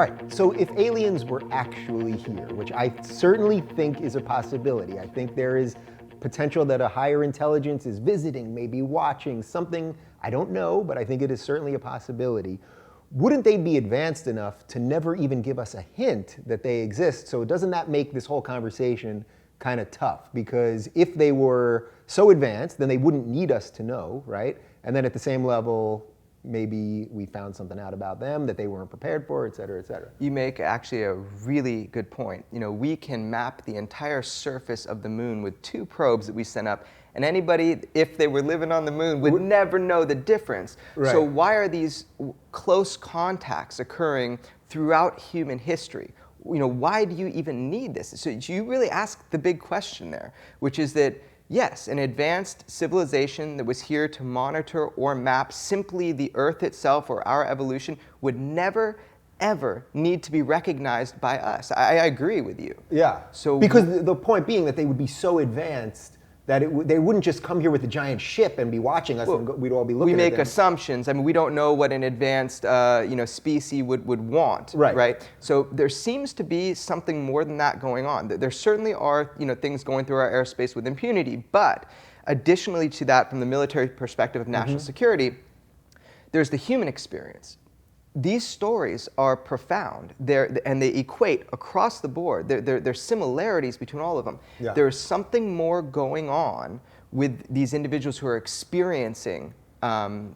All right, so if aliens were actually here, which I certainly think is a possibility, I think there is potential that a higher intelligence is visiting, maybe watching something, I don't know, but I think it is certainly a possibility. Wouldn't they be advanced enough to never even give us a hint that they exist? So doesn't that make this whole conversation kind of tough? Because if they were so advanced, then they wouldn't need us to know, right? And then at the same level, maybe we found something out about them that they weren't prepared for, et cetera, et cetera. You make actually a really good point. You know, we can map the entire surface of the moon with 2 probes that we sent up, and anybody, if they were living on the moon, would never know the difference. Right. So why are these close contacts occurring throughout human history? You know, why do you even need this? So you really ask the big question there, which is that yes, an advanced civilization that was here to monitor or map simply the Earth itself or our evolution would never, ever need to be recognized by us. I agree with you. Yeah, So because the point being that they would be so advanced that they wouldn't just come here with a giant ship and be watching us, and we'd all be looking we at make them. assumptions. I mean, we don't know what an advanced species would want, Right. So there seems to be something more than that going on. There certainly are things going through our airspace with impunity, but additionally to that, from the military perspective of national security, there's the human experience. These stories are profound, and they equate across the board. There's similarities between all of them. Yeah. There's something more going on with these individuals who are experiencing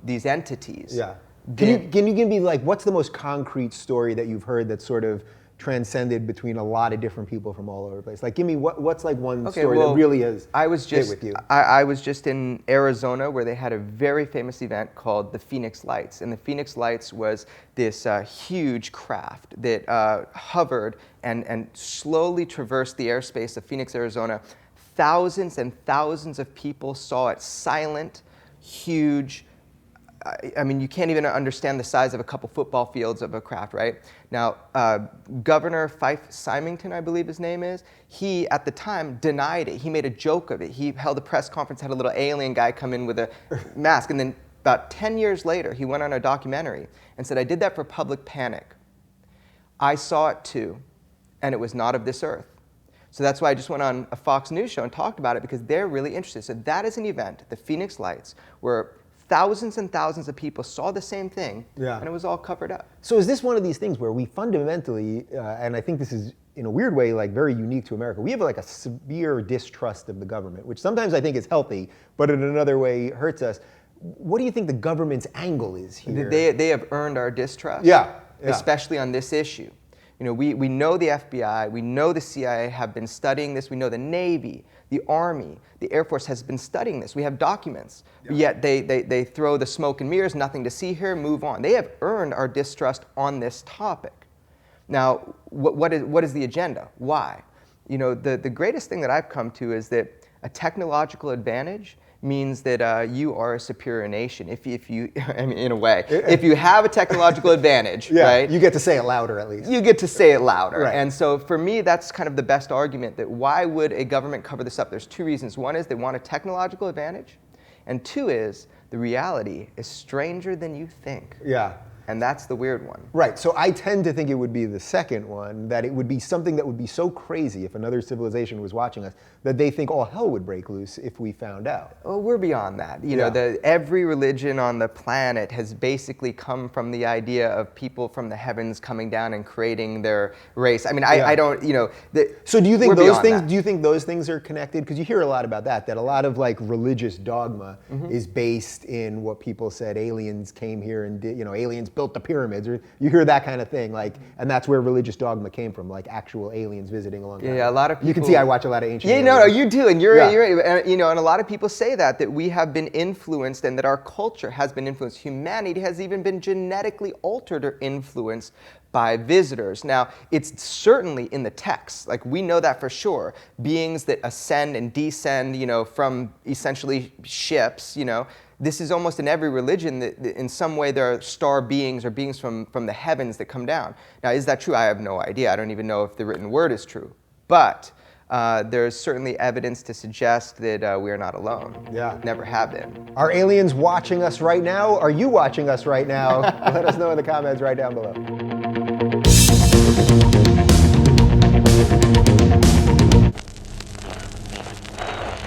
these entities. Yeah. Can you give me, like, what's the most concrete story that you've heard that sort of transcended between a lot of different people from all over the place? Like, give me what's like one story that really has hit with you. I was just in Arizona where they had a very famous event called the Phoenix Lights. And the Phoenix Lights was this huge craft that hovered and slowly traversed the airspace of Phoenix, Arizona. Thousands and thousands of people saw it, silent, huge. I mean, you can't even understand the size of a couple football fields of a craft, right? Now, Governor Fife Symington, I believe his name is, he, at the time, denied it. He made a joke of it. He held a press conference, had a little alien guy come in with a mask, and then about 10 years later, he went on a documentary and said, I did that for public panic. I saw it too, and it was not of this earth. So that's why I just went on a Fox News show and talked about it, because they're really interested. So that is an event, the Phoenix Lights, where thousands and thousands of people saw the same thing, and it was all covered up. So is this one of these things where we fundamentally, and I think this is in a weird way like very unique to America, we have like a severe distrust of the government, which sometimes I think is healthy, but in another way hurts us. What do you think the government's angle is here? They have earned our distrust, yeah. especially on this issue. You know, we know the FBI, we know the CIA have been studying this, we know the Navy, the Army, the Air Force has been studying this. We have documents, yet they throw the smoke and mirrors, nothing to see here, move on. They have earned our distrust on this topic. Now, what is the agenda? Why? You know, the greatest thing that I've come to is that a technological advantage means that you are a superior nation. If you, I mean, in a way, if you have a technological advantage, right? You get to say it louder, at least. You get to say it louder. Right. And so for me, that's kind of the best argument, that why would a government cover this up? There's 2 reasons. One is they want a technological advantage, and 2 is the reality is stranger than you think. Yeah. And that's the weird one. Right, so I tend to think it would be the second one, that it would be something that would be so crazy if another civilization was watching us that they think all hell would break loose if we found out. Well, we're beyond that. You know, every religion on the planet has basically come from the idea of people from the heavens coming down and creating their race. I mean, I don't, you know. So do you think those things? Do you think those things are connected? Because you hear a lot about that. That a lot of like religious dogma is based in what people said aliens came here and did. You know, aliens built the pyramids, or you hear that kind of thing, like, and that's where religious dogma came from, like actual aliens visiting along. Yeah, a lot of people. You can see I watch a lot of ancient. Yeah, no, you do, and you're, you know, and a lot of people say that we have been influenced, and that our culture has been influenced. Humanity has even been genetically altered or influenced by visitors. Now, it's certainly in the text. Like, we know that for sure. Beings that ascend and descend, you know, from essentially ships, you know. This is almost in every religion that in some way there are star beings or beings from the heavens that come down. Now, is that true? I have no idea. I don't even know if the written word is true. But there's certainly evidence to suggest that we are not alone. Yeah. Never have been. Are aliens watching us right now? Are you watching us right now? Let us know in the comments right down below. Bye.